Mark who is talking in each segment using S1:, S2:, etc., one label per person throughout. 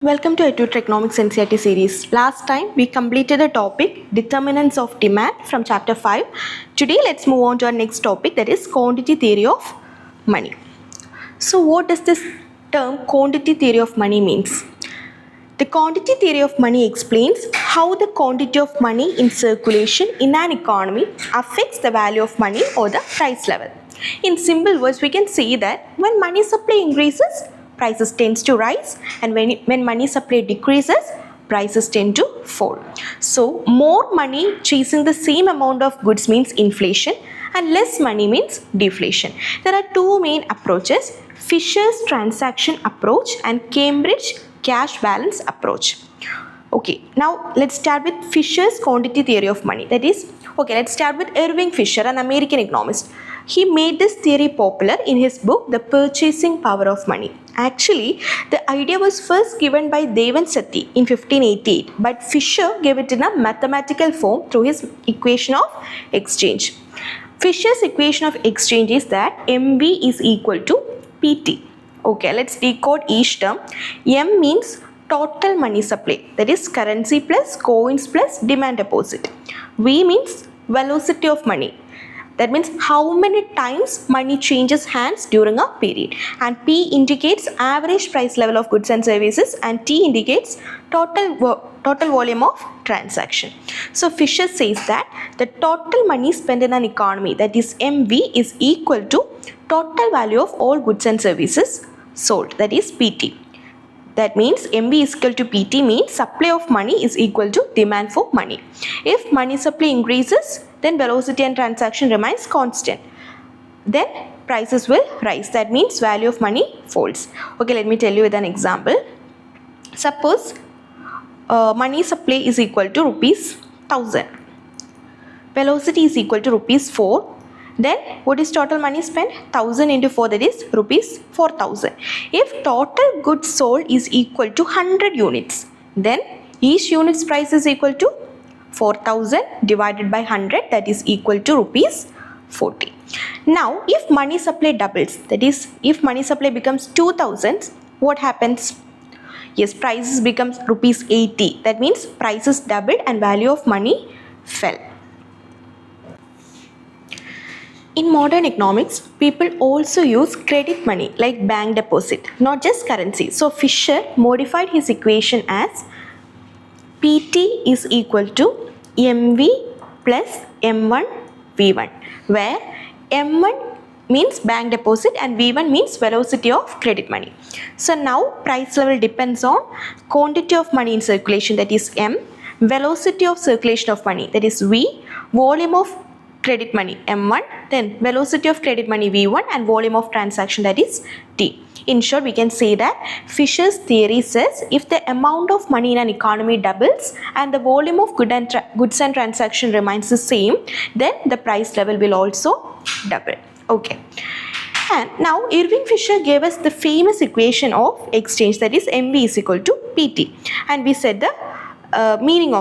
S1: Welcome to i-TUTOR Economics NCERT series. Last time we completed the topic Determinants of Demand from chapter 5. Today let's move on to our next topic, that is Quantity Theory of Money. So what does this term Quantity Theory of Money means? The quantity theory of money explains how the quantity of money in circulation in an economy affects the value of money or the price level. In simple words, we can say that when money supply increases, prices tends to rise, and when money supply decreases, prices tend to fall. So more money chasing the same amount of goods means inflation, and less money means deflation. There are two main approaches: Fisher's transaction approach and Cambridge cash balance approach. Okay, now let's start with Fisher's quantity theory of money. That is, let's start with Irving Fisher, an American economist. He made this theory popular in his book, The Purchasing Power of Money. Actually, the idea was first given by Devan Sethi in 1588, but Fisher gave it in a mathematical form through his equation of exchange. Fisher's equation of exchange is that MV is equal to PT. Okay, let's decode each term. M means total money supply, that is currency plus coins plus demand deposit. V means velocity of money, that means how many times money changes hands during a period. And P indicates average price level of goods and services, and T indicates total volume of transaction. So Fisher says that the total money spent in an economy, that is MV, is equal to total value of all goods and services sold, that is PT. That means MV is equal to PT means supply of money is equal to demand for money. If money supply increases, then velocity and transaction remains constant. Then prices will rise. That means value of money falls. Okay, let me tell you with an example. Suppose money supply is equal to rupees 1000. Velocity is equal to rupees 4. Then what is total money spent? 1000 into 4, that is rupees 4000. If total goods sold is equal to 100 units, then each unit's price is equal to 4000 divided by 100, that is equal to rupees 40. Now if money supply doubles, that is if money supply becomes 2000, what happens? Yes, prices becomes rupees 80. That means prices doubled and value of money fell. In modern economics, people also use credit money like bank deposit, not just currency. So Fisher modified his equation as PT is equal to MV plus M1 V1, where M1 means bank deposit and V1 means velocity of credit money. So now price level depends on quantity of money in circulation, that is M, velocity of circulation of money, that is V, volume of credit money M1, then velocity of credit money V1, and volume of transaction, that is T. In short, we can say that Fisher's theory says if the amount of money in an economy doubles and the volume of goods and transaction remains the same, then the price level will also double. Okay. And now Irving Fisher gave us the famous equation of exchange, that is MV is equal to PT, and we said the meaning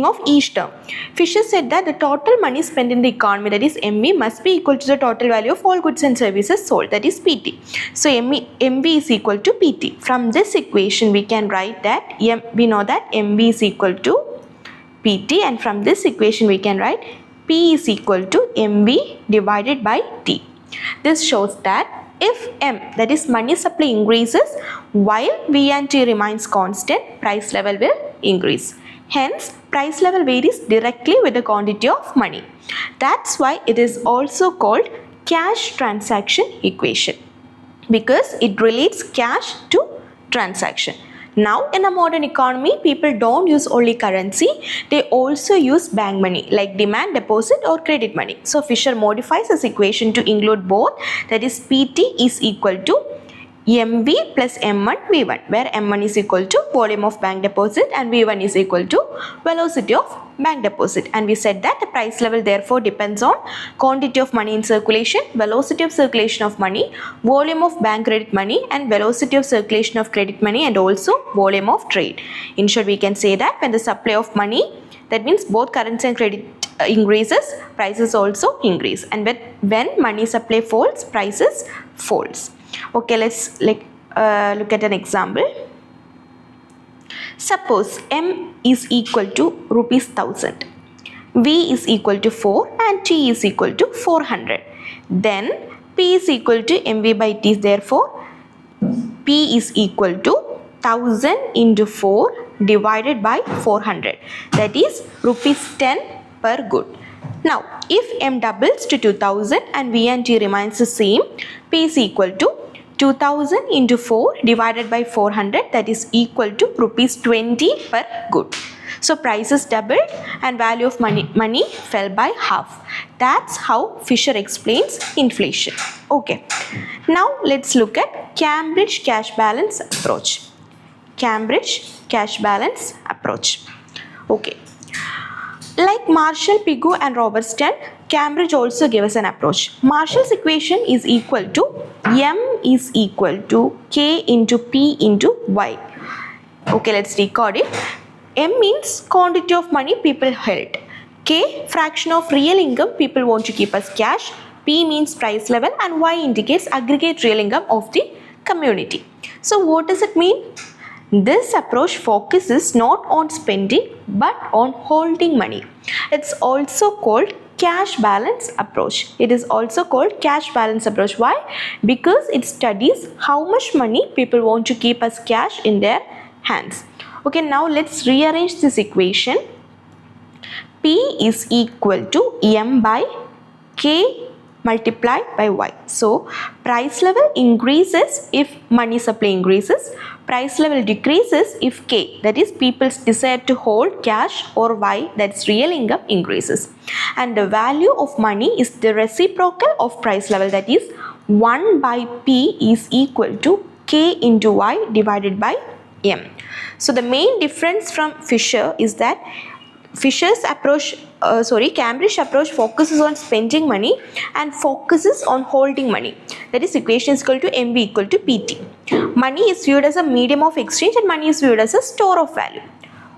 S1: of each term. Fisher said that the total money spent in the economy, that is MV, must be equal to the total value of all goods and services sold, that is PT. So MV is equal to PT. From this equation we can write that we know that MV is equal to PT, and from this equation we can write P is equal to MV divided by T. This shows that if M, that is money supply, increases while V and T remains constant, price level will increase. Hence, price level varies directly with the quantity of money. That's why it is also called cash transaction equation, because it relates cash to transaction. Now in a modern economy, people don't use only currency, they also use bank money like demand deposit or credit money. So Fisher modifies his equation to include both, that is PT is equal to MV plus M1 V1, where M1 is equal to volume of bank deposit and V1 is equal to velocity of bank deposit. And we said that the price level therefore depends on quantity of money in circulation, velocity of circulation of money, volume of bank credit money, and velocity of circulation of credit money, and also volume of trade. In short, we can say that when the supply of money, that means both currency and credit increases, prices also increase, and when money supply falls, prices falls. Okay, let's look at an example. Suppose M is equal to rupees 1000, V is equal to 4 and T is equal to 400. Then P is equal to MV by T. Therefore, P is equal to 1000 into 4 divided by 400. That is rupees 10 per good. Now, if M doubles to 2000 and V and T remains the same, P is equal to 2000 into 4 divided by 400, that is equal to rupees 20 per good. So prices doubled and value of money fell by half. That's how Fisher explains inflation. Okay. Now let's look at Cambridge cash balance approach. Cambridge cash balance approach. Okay. Like Marshall, Pigou and Robertson, Cambridge also gave us an approach. Marshall's equation is equal to M is equal to K into P into Y. Okay, let's record it. M means quantity of money people held. K, fraction of real income people want to keep as cash. P means price level and Y indicates aggregate real income of the community. So what does it mean? This approach focuses not on spending but on holding money. It's also called cash balance approach. It is also called cash balance approach. Why? Because it studies how much money people want to keep as cash in their hands. Okay, now let's rearrange this equation. P is equal to M by K multiplied by Y. So, price level increases if money supply increases. Price level decreases if K, that is people's desire to hold cash, or Y, that's real income, increases. And the value of money is the reciprocal of price level, that is 1 by P is equal to K into Y divided by M. So the main difference from Fisher is that Cambridge approach focuses on spending money and focuses on holding money. That is, equation is equal to MV equal to PT. Money is viewed as a medium of exchange and money is viewed as a store of value.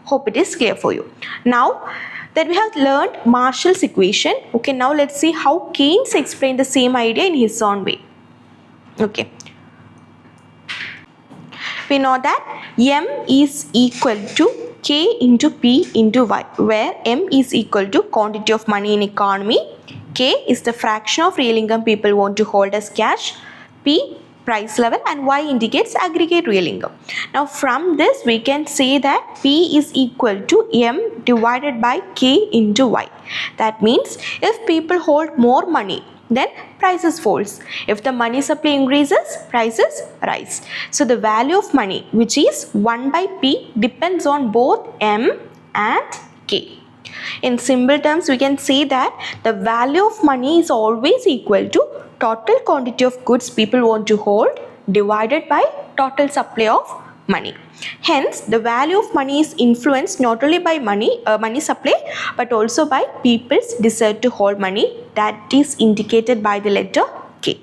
S1: Hope it is clear for you. Now that we have learned Marshall's equation, okay, now let's see how Keynes explained the same idea in his own way. Okay. We know that M is equal to K into P into Y, where M is equal to quantity of money in economy, K is the fraction of real income people want to hold as cash, P price level, and Y indicates aggregate real income. Now from this we can say that P is equal to M divided by K into Y. That means if people hold more money, then prices falls. If the money supply increases, prices rise. So the value of money, which is 1 by P, depends on both M and K. In simple terms, we can say that the value of money is always equal to total quantity of goods people want to hold divided by total supply of money. Hence, the value of money is influenced not only by money supply but also by people's desire to hold money, that is indicated by the letter K.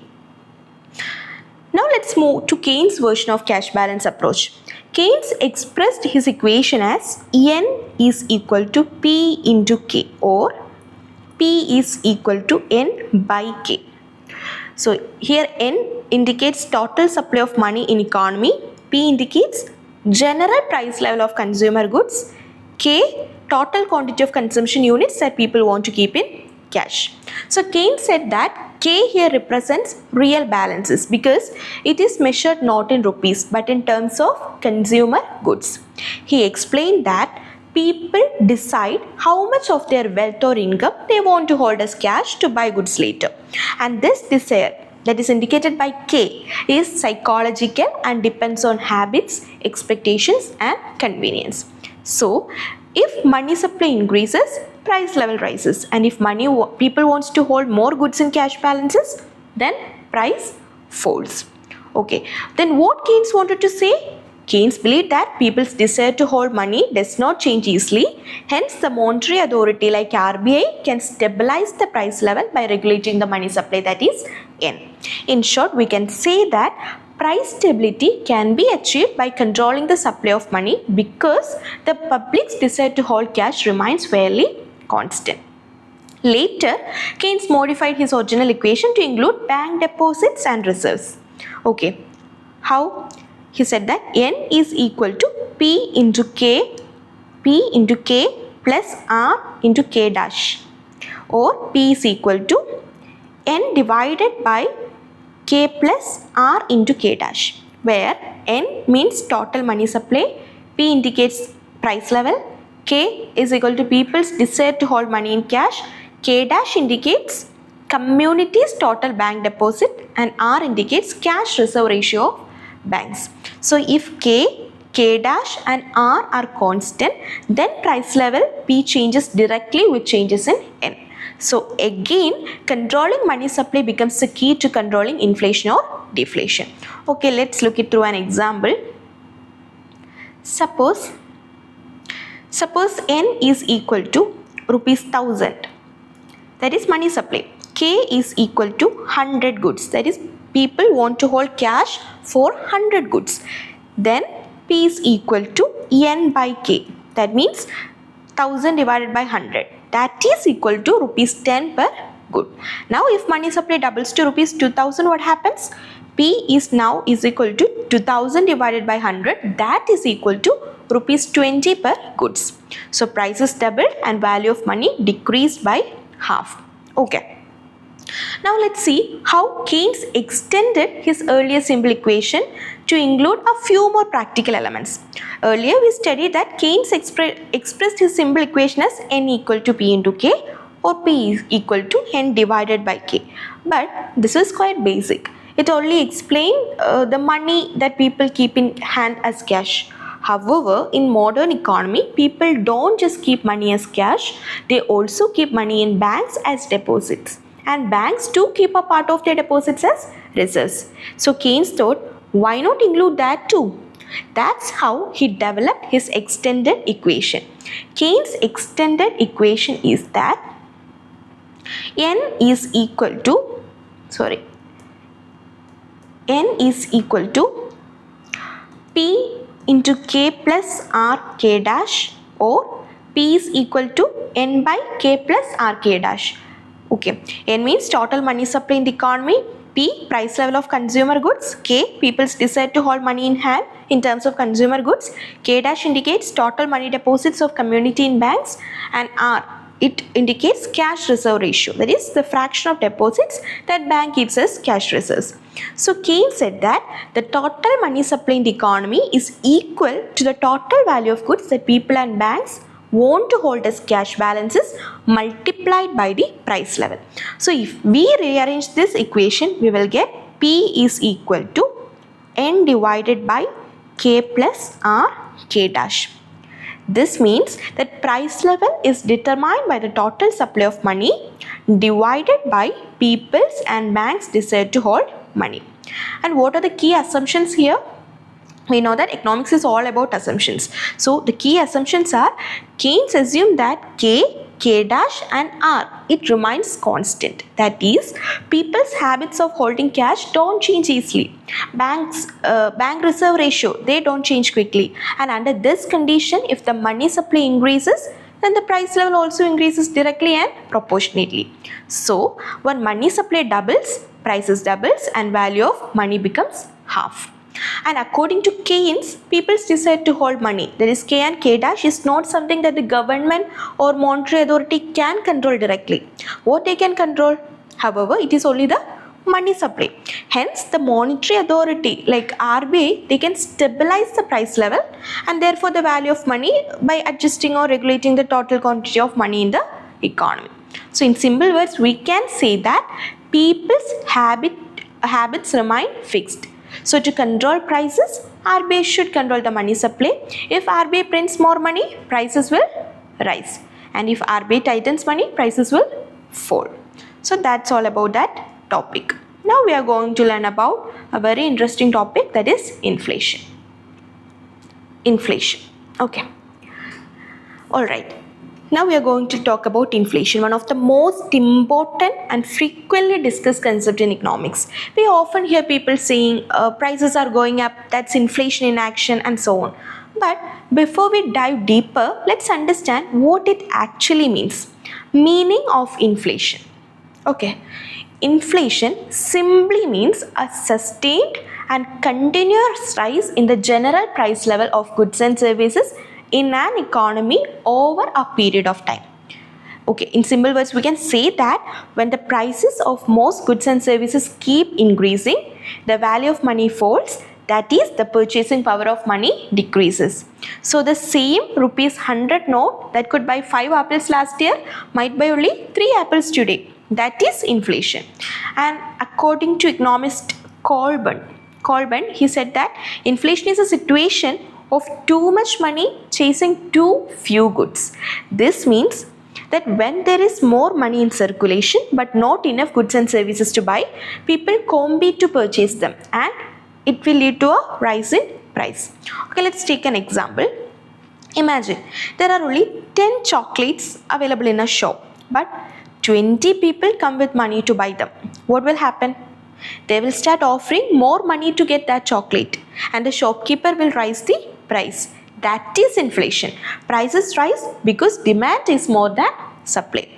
S1: Now let's move to Keynes' version of cash balance approach. Keynes expressed his equation as N is equal to P into K, or P is equal to N by K. So here N indicates total supply of money in economy, P indicates general price level of consumer goods, K total quantity of consumption units that people want to keep in cash. So Keynes said that K here represents real balances because it is measured not in rupees but in terms of consumer goods. He explained that people decide how much of their wealth or income they want to hold as cash to buy goods later, and this desire, that is indicated by K, is psychological and depends on habits, expectations and convenience. So if money supply increases, price level rises, and if people wants to hold more goods in cash balances, then price falls. Okay, then what Keynes wanted to say? Keynes believed that people's desire to hold money does not change easily. Hence, the monetary authority like RBI can stabilize the price level by regulating the money supply, that is N. In short, we can say that price stability can be achieved by controlling the supply of money because the public's desire to hold cash remains fairly constant. Later, Keynes modified his original equation to include bank deposits and reserves. Okay, how? He said that N is equal to P into K plus R into K dash, or P is equal to N divided by K plus R into K dash, where N means total money supply, P indicates price level, K is equal to people's desire to hold money in cash, K dash indicates community's total bank deposit, and R indicates cash reserve ratio of banks. So if K dash and R are constant, then price level P changes directly with changes in N. So again, controlling money supply becomes the key to controlling inflation or deflation. Okay, let's look it through an example. Suppose N is equal to rupees 1000, that is money supply. K is equal to 100 goods, that is people want to hold cash for 100 goods. Then P is equal to N by K, that means 1000 divided by 100, that is equal to rupees 10 per good. Now if money supply doubles to rupees 2000, what happens? P is now equal to 2000 divided by 100, that is equal to rupees 20 per goods. So price is doubled and value of money decreased by half. Okay. Now let's see how Keynes extended his earlier simple equation to include a few more practical elements. Earlier we studied that Keynes expressed his simple equation as N equal to P into K, or P is equal to N divided by K. But this is quite basic. It only explained the money that people keep in hand as cash. However, in modern economy, people don't just keep money as cash, they also keep money in banks as deposits. And banks too keep a part of their deposits as reserves. So Keynes thought, why not include that too? That's how he developed his extended equation. Keynes' extended equation is that N is equal to P into K plus R K dash, or P is equal to N by K plus R K dash. Okay, N means total money supply in the economy, P price level of consumer goods, K people's desire to hold money in hand in terms of consumer goods, K dash indicates total money deposits of community in banks, and R, it indicates cash reserve ratio, that is the fraction of deposits that bank keeps as cash reserves. So Keynes said that the total money supply in the economy is equal to the total value of goods that people and banks want to hold as cash balances multiplied by the price level. So if we rearrange this equation, we will get P is equal to N divided by K plus R K dash. This means that price level is determined by the total supply of money divided by people's and banks' desire to hold money. And what are the key assumptions here? We know that economics is all about assumptions. So the key assumptions are, Keynes assumed that K dash and R, it remains constant. That is, people's habits of holding cash don't change easily. Bank reserve ratio, they don't change quickly. And under this condition, if the money supply increases, then the price level also increases directly and proportionately. So when money supply doubles, prices doubles and value of money becomes half. And according to Keynes, people's desire to hold money, that is K and K dash, is not something that the government or monetary authority can control directly. What they can control, however, it is only the money supply. Hence, the monetary authority like RBI, they can stabilize the price level and therefore the value of money by adjusting or regulating the total quantity of money in the economy. So in simple words, we can say that people's habits remain fixed. So to control prices, RBI should control the money supply. If RBI prints more money, prices will rise. And if RBI tightens money, prices will fall. So that's all about that topic. Now we are going to learn about a very interesting topic, that is inflation. Okay. Alright. Now we are going to talk about inflation, one of the most important and frequently discussed concept in economics. We often hear people saying prices are going up, that's inflation in action, and so on. But before we dive deeper, let's understand what it actually means. Meaning of inflation. Okay. Inflation simply means a sustained and continuous rise in the general price level of goods and services in an economy over a period of time. Okay, in simple words, we can say that when the prices of most goods and services keep increasing, the value of money falls, that is, the purchasing power of money decreases. So the same rupees 100 note that could buy 5 apples last year might buy only 3 apples today. That is inflation. And according to economist Colburn, he said that inflation is a situation of too much money chasing too few goods. This means that when there is more money in circulation but not enough goods and services to buy, people compete to purchase them, and it will lead to a rise in price. Okay, let's take an example. Imagine there are only 10 chocolates available in a shop, but 20 people come with money to buy them. What will happen? They will start offering more money to get that chocolate, and the shopkeeper will raise the price. That is inflation. Prices rise because demand is more than supply.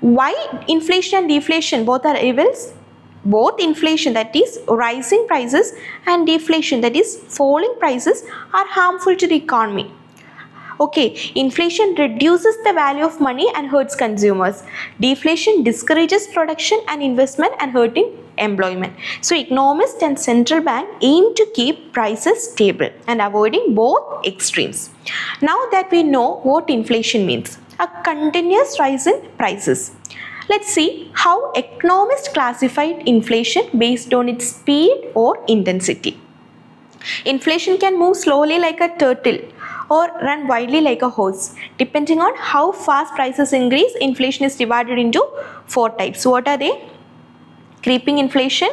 S1: Why inflation and deflation both are evils? Both inflation, that is rising prices, and deflation, that is falling prices, are harmful to the economy. Okay, inflation reduces the value of money and hurts consumers. Deflation discourages production and investment and hurting employment. So economists and central bank aim to keep prices stable and avoiding both extremes. Now that we know what inflation means, a continuous rise in prices, let's see how economists classified inflation based on its speed or intensity. Inflation can move slowly like a turtle or run wildly like a horse. Depending on how fast prices increase, inflation is divided into 4 types. What are they? Creeping inflation,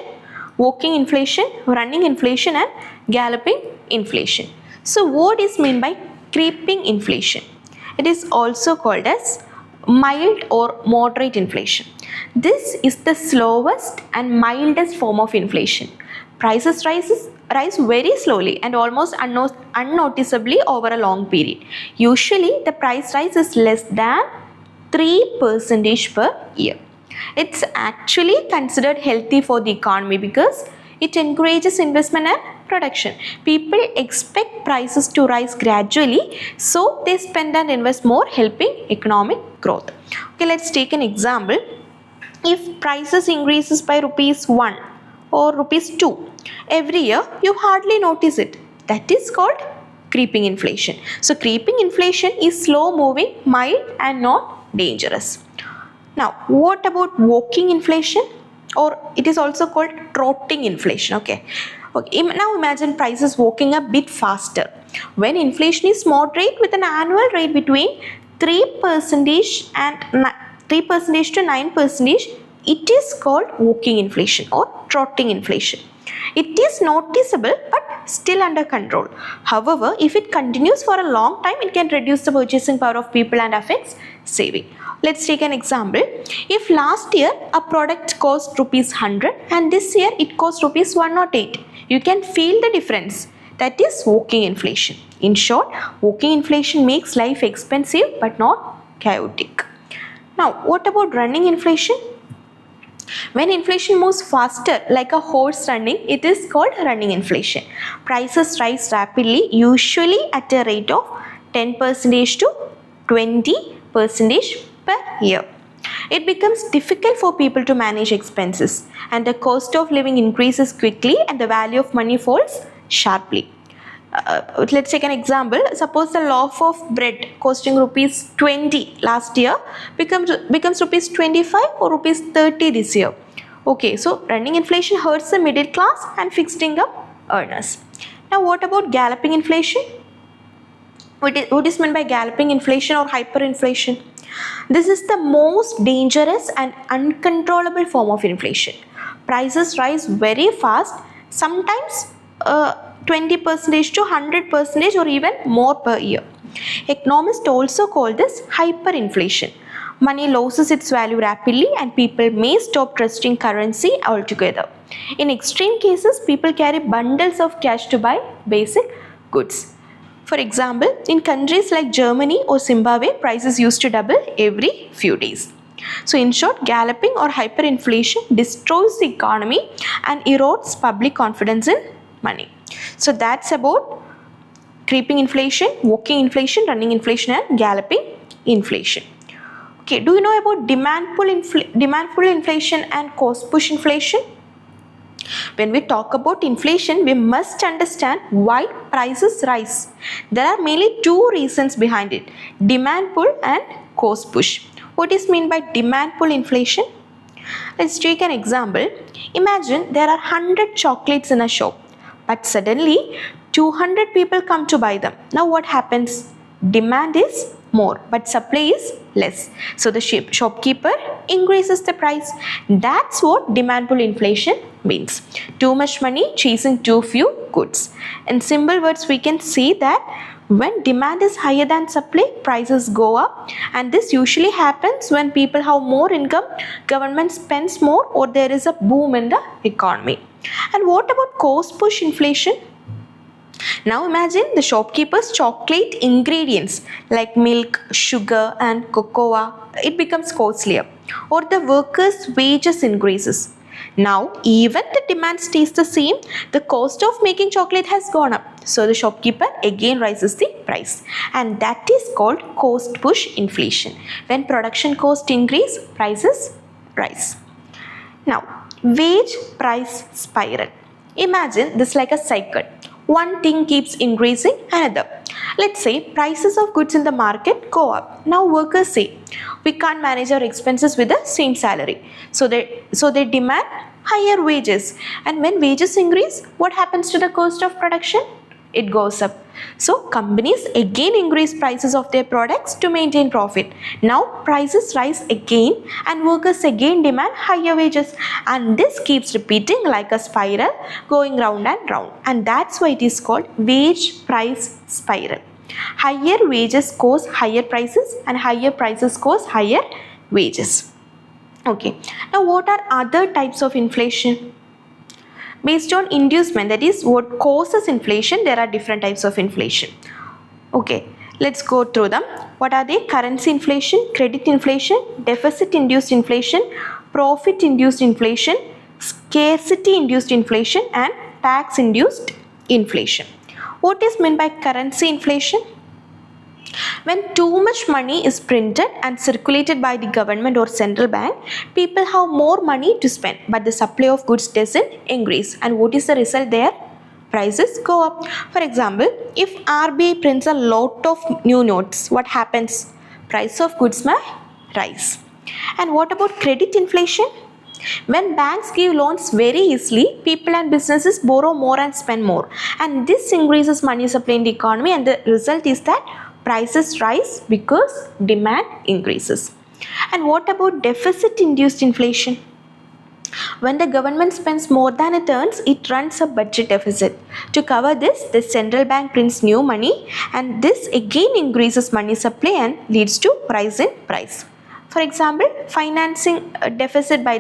S1: walking inflation, running inflation, and galloping inflation. So what is meant by creeping inflation? It is also called as mild or moderate inflation. This is the slowest and mildest form of inflation. Prices rise very slowly and almost unnoticeably over a long period. Usually the price rise is less than 3% per year. It's actually considered healthy for the economy because it encourages investment and production. People expect prices to rise gradually, so they spend and invest more, helping economic growth. Okay, let's take an example. If prices increases by rupees 1 or rupees 2 every year, you hardly notice it. That is called creeping inflation. So creeping inflation is slow moving, mild, and not dangerous. Now, what about walking inflation, or it is also called trotting inflation? Okay. Now imagine prices walking a bit faster. When inflation is moderate with an annual rate between 3% and 3% to 9%, it is called walking inflation or trotting inflation. It is noticeable but still under control. However, if it continues for a long time, it can reduce the purchasing power of people and affects saving. Let's take an example. If last year a product cost rupees 100 and this year it cost rupees 108, you can feel the difference. That is walking inflation. In short, walking inflation makes life expensive but not chaotic. Now, what about running inflation? When inflation moves faster like a horse running, it is called running inflation. Prices rise rapidly, usually at a rate of 10% to 20% per year. It becomes difficult for people to manage expenses, and the cost of living increases quickly and the value of money falls sharply. Let's take an example. Suppose the loaf of bread costing rupees 20 last year becomes rupees 25 or rupees 30 this year. Okay, so running inflation hurts the middle class and fixed income earners. Now, what about galloping inflation? What is meant by galloping inflation or hyperinflation? This is the most dangerous and uncontrollable form of inflation. Prices rise very fast, sometimes 20% to 100% or even more per year. Economists also call this hyperinflation. Money loses its value rapidly and people may stop trusting currency altogether. In extreme cases, people carry bundles of cash to buy basic goods. For example, in countries like Germany or Zimbabwe, prices used to double every few days. So in short, galloping or hyperinflation destroys the economy and erodes public confidence in money. So that's about creeping inflation, walking inflation, running inflation and galloping inflation. Okay, do you know about demand pull inflation and cost push inflation? When we talk about inflation, we must understand why prices rise. There are mainly two reasons behind it: demand pull and cost push. What is meant by demand pull inflation? Let's take an example. Imagine there are 100 chocolates in a shop, but suddenly 200 people come to buy them. Now what happens? Demand is more, but supply is less. So the shopkeeper increases the price. That's what demand pull inflation means. Too much money chasing too few goods. In simple words, we can say that when demand is higher than supply, prices go up, and this usually happens when people have more income, government spends more, or there is a boom in the economy. And what about cost push inflation? Now imagine the shopkeeper's chocolate ingredients like milk, sugar and cocoa, it becomes costlier, or the workers' wages increases. Now even the demand stays the same, the cost of making chocolate has gone up. So the shopkeeper again raises the price, and that is called cost push inflation. When production cost increase, prices rise. Now wage price spiral. Imagine this like a cycle. One thing keeps increasing another. Let's say prices of goods in the market go up. Now workers say, we can't manage our expenses with the same salary. So they demand higher wages. And when wages increase, what happens to the cost of production? It goes up. So companies again increase prices of their products to maintain profit. Now prices rise again and workers again demand higher wages, and this keeps repeating like a spiral, going round and round, and that's why it is called wage price spiral. Higher wages cause higher prices and higher prices cause higher wages. Okay, now what are other types of inflation? Based on inducement, that is what causes inflation, there are different types of inflation. Okay, let's go through them. What are they? Currency inflation, credit inflation, deficit induced inflation, profit induced inflation, scarcity induced inflation and tax induced inflation. What is meant by currency inflation? When too much money is printed and circulated by the government or central bank, people have more money to spend, but the supply of goods doesn't increase. And what is the result there? Prices go up. For example, if RBI prints a lot of new notes, what happens? Price of goods may rise. And what about credit inflation? When banks give loans very easily, people and businesses borrow more and spend more. And this increases money supply in the economy, and the result is that prices rise because demand increases. And what about deficit induced inflation? When the government spends more than it earns, it runs a budget deficit. To cover this, the central bank prints new money, and this again increases money supply and leads to rise in price. For example, financing a deficit by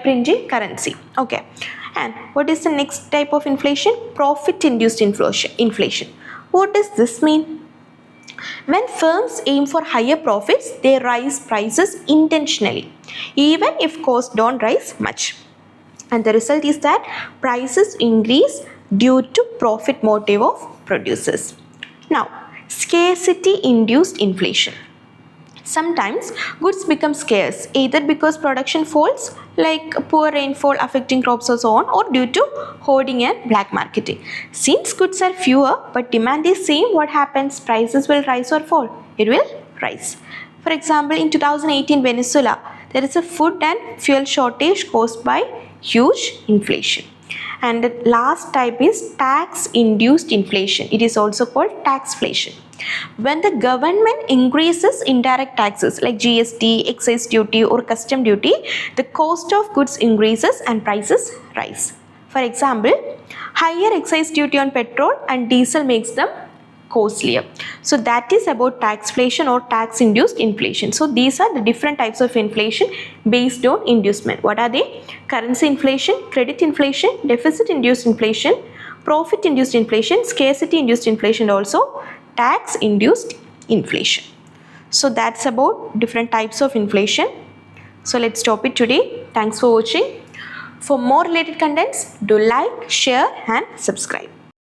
S1: printing currency. Okay. And what is the next type of inflation? Profit induced inflation. What does this mean? When firms aim for higher profits, they raise prices intentionally, even if costs don't rise much. And the result is that prices increase due to profit motive of producers. Now, scarcity-induced inflation. Sometimes goods become scarce either because production falls, like poor rainfall affecting crops or so on, or due to hoarding and black marketing. Since goods are fewer but demand is same, what happens? Prices will rise or fall? It will rise. For example, in 2018 Venezuela, there is a food and fuel shortage caused by huge inflation. And the last type is tax-induced inflation. It is also called taxflation. When the government increases indirect taxes like GST, excise duty or custom duty, the cost of goods increases and prices rise. For example, higher excise duty on petrol and diesel makes them costlier. So that is about taxflation or tax-induced inflation. So these are the different types of inflation based on inducement. What are they? Currency inflation, credit inflation, deficit-induced inflation, profit-induced inflation, scarcity-induced inflation, and also tax-induced inflation. So that's about different types of inflation. So let's stop it today. Thanks for watching. For more related contents, do like, share and subscribe.